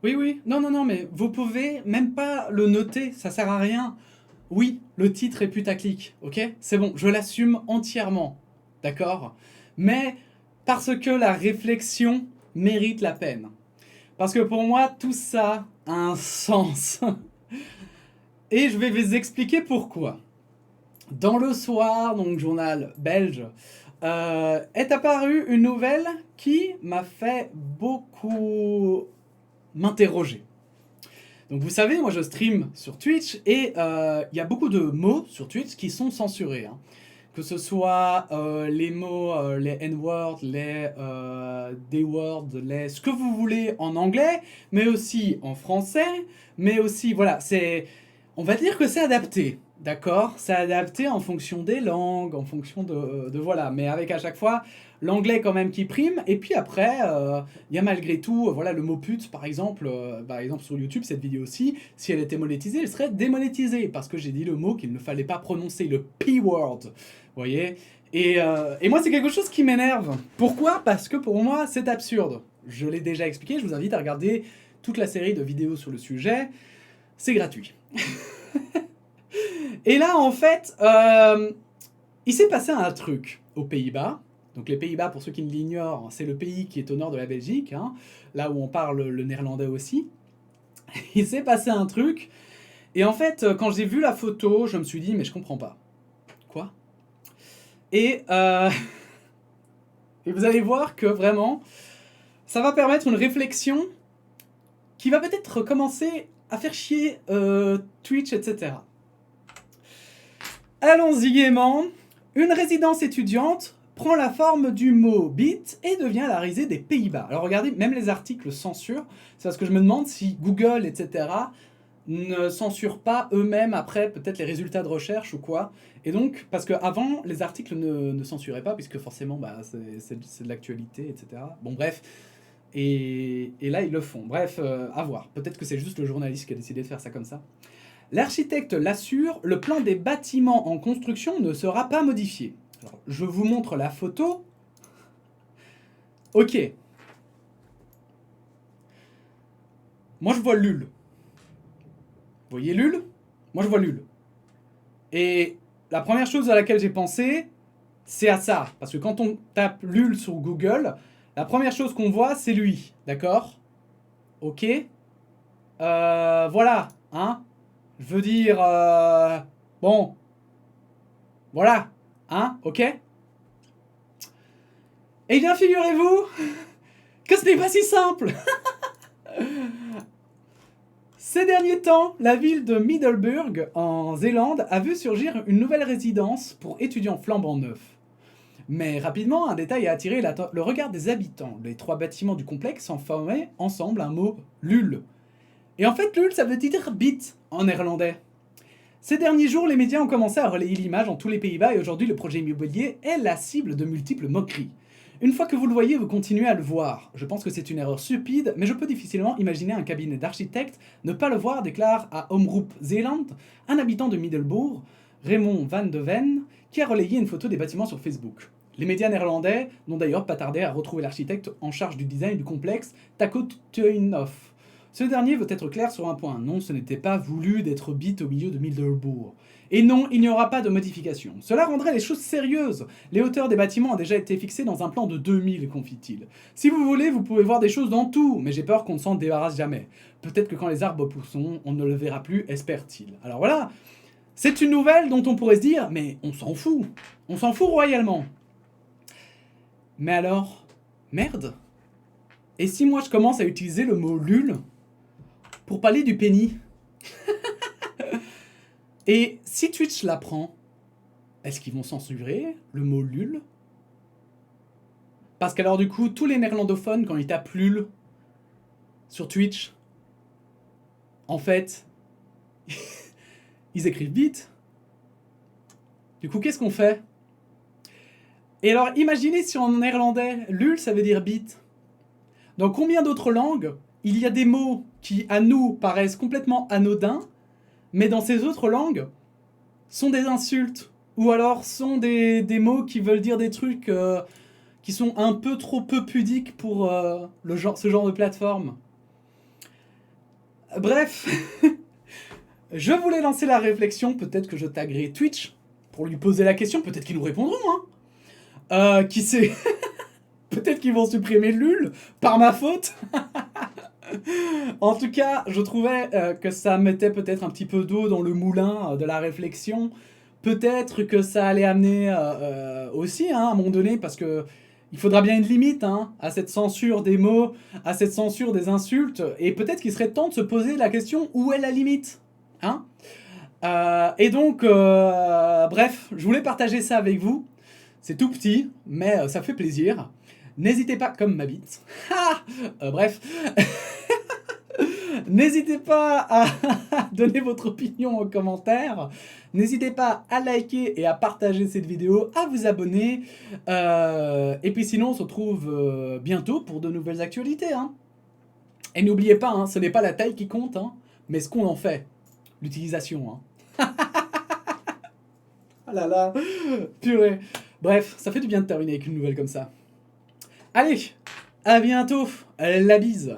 Oui, oui. Non, non, non, mais vous pouvez même pas le noter, ça sert à rien. Oui, le titre est putaclic, ok? C'est bon, je l'assume entièrement, d'accord? Mais parce que la réflexion mérite la peine. Parce que pour moi, tout ça a un sens. Et je vais vous expliquer pourquoi. Dans le soir, donc journal belge, est apparue une nouvelle qui m'a fait beaucoup m'interroger. Donc vous savez, moi je stream sur Twitch et il y a beaucoup de mots sur Twitch qui sont censurés, hein. Que ce soit les mots, les N-words, les D-words, les ce que vous voulez en anglais, mais aussi en français, mais aussi, voilà, c'est, on va dire que c'est adapté, d'accord? C'est adapté en fonction des langues, en fonction voilà, mais avec à chaque fois l'anglais quand même qui prime, et puis après, il y a malgré tout, voilà, le mot pute, par exemple sur YouTube, cette vidéo-ci, si elle était monétisée, elle serait démonétisée, parce que j'ai dit le mot qu'il ne fallait pas prononcer, le P-word, vous voyez? Et moi, c'est quelque chose qui m'énerve. Pourquoi? Parce que pour moi, c'est absurde. Je l'ai déjà expliqué, je vous invite à regarder toute la série de vidéos sur le sujet. C'est gratuit. Et là, en fait, il s'est passé un truc aux Pays-Bas. Donc les Pays-Bas, pour ceux qui ne l'ignorent, c'est le pays qui est au nord de la Belgique, hein, là où on parle le néerlandais aussi. Il s'est passé un truc, et en fait, quand j'ai vu la photo, je me suis dit, mais je comprends pas. Quoi? Et, et vous allez voir que vraiment, ça va permettre une réflexion qui va peut-être commencer à faire chier Twitch, etc. Allons-y gaiement. Une résidence étudiante prend la forme du mot bit et devient la risée des Pays-Bas. Alors regardez, même les articles censurent. C'est parce que je me demande si Google, etc., ne censurent pas eux-mêmes après peut-être les résultats de recherche ou quoi. Et donc, parce qu'avant, les articles ne censuraient pas, puisque forcément, bah, c'est de l'actualité, etc. Bon, bref. Et là, ils le font. Bref, à voir. Peut-être que c'est juste le journaliste qui a décidé de faire ça comme ça. L'architecte l'assure, le plan des bâtiments en construction ne sera pas modifié. Alors, je vous montre la photo. Ok. Moi, je vois Lul. Vous voyez Lul? Moi, je vois Lul. Et la première chose à laquelle j'ai pensé, c'est à ça. Parce que quand on tape Lul sur Google, la première chose qu'on voit, c'est lui. D'accord? Ok. Voilà. Hein? Je veux dire... bon. Voilà. Hein? Ok? Eh bien, figurez-vous que ce n'est pas si simple. Ces derniers temps, la ville de Middelburg, en Zélande, a vu surgir une nouvelle résidence pour étudiants flambant neufs. Mais rapidement, un détail a attiré le regard des habitants. Les trois bâtiments du complexe en formaient ensemble un mot LUL. Et en fait, LUL, ça veut dire bit en néerlandais. Ces derniers jours, les médias ont commencé à relayer l'image en tous les Pays-Bas et aujourd'hui, le projet immobilier est la cible de multiples moqueries. Une fois que vous le voyez, vous continuez à le voir. Je pense que c'est une erreur stupide, mais je peux difficilement imaginer un cabinet d'architectes ne pas le voir, déclare à Omroep Zeeland un habitant de Middelbourg, Raymond Van de Ven, qui a relayé une photo des bâtiments sur Facebook. Les médias néerlandais n'ont d'ailleurs pas tardé à retrouver l'architecte en charge du design du complexe, Taco Tuinhoff. Ce dernier veut être clair sur un point. Non, ce n'était pas voulu d'être bit au milieu de Middelbourg. Et non, il n'y aura pas de modification. Cela rendrait les choses sérieuses. Les hauteurs des bâtiments ont déjà été fixées dans un plan de 2000, confie-t-il. Si vous voulez, vous pouvez voir des choses dans tout, mais j'ai peur qu'on ne s'en débarrasse jamais. Peut-être que quand les arbres pousseront, on ne le verra plus, espère-t-il. Alors voilà, c'est une nouvelle dont on pourrait se dire, mais on s'en fout. On s'en fout royalement. Mais alors, merde. Et si moi je commence à utiliser le mot lul pour parler du penny? Et si Twitch l'apprend, est-ce qu'ils vont censurer le mot lul? Parce qu'alors du coup, tous les néerlandophones, quand ils tapent lul sur Twitch, en fait, ils écrivent bit. Du coup, qu'est-ce qu'on fait? Et alors, imaginez si en néerlandais, lul, ça veut dire bit. Dans combien d'autres langues, il y a des mots qui, à nous, paraissent complètement anodins, mais dans ces autres langues, sont des insultes. Ou alors sont des mots qui veulent dire des trucs qui sont un peu trop peu pudiques pour ce genre de plateforme. Bref, je voulais lancer la réflexion, peut-être que je taguerai Twitch pour lui poser la question, peut-être qu'ils nous répondront, hein. Qui sait. Peut-être qu'ils vont supprimer LUL par ma faute. En tout cas, je trouvais que ça mettait peut-être un petit peu d'eau dans le moulin de la réflexion. Peut-être que ça allait amener aussi, hein, à un moment donné, parce que il faudra bien une limite, hein, à cette censure des mots, à cette censure des insultes, et peut-être qu'il serait temps de se poser la question où est la limite, hein. Et donc, bref, je voulais partager ça avec vous. C'est tout petit, mais ça fait plaisir. N'hésitez pas, comme ma bite. Bref. N'hésitez pas à donner votre opinion en commentaire. N'hésitez pas à liker et à partager cette vidéo, à vous abonner. Et puis sinon, on se retrouve bientôt pour de nouvelles actualités, hein. Et n'oubliez pas, hein, ce n'est pas la taille qui compte, hein, mais ce qu'on en fait. L'utilisation, hein. Ah là là, purée. Bref, ça fait du bien de terminer avec une nouvelle comme ça. Allez, à bientôt, la bise.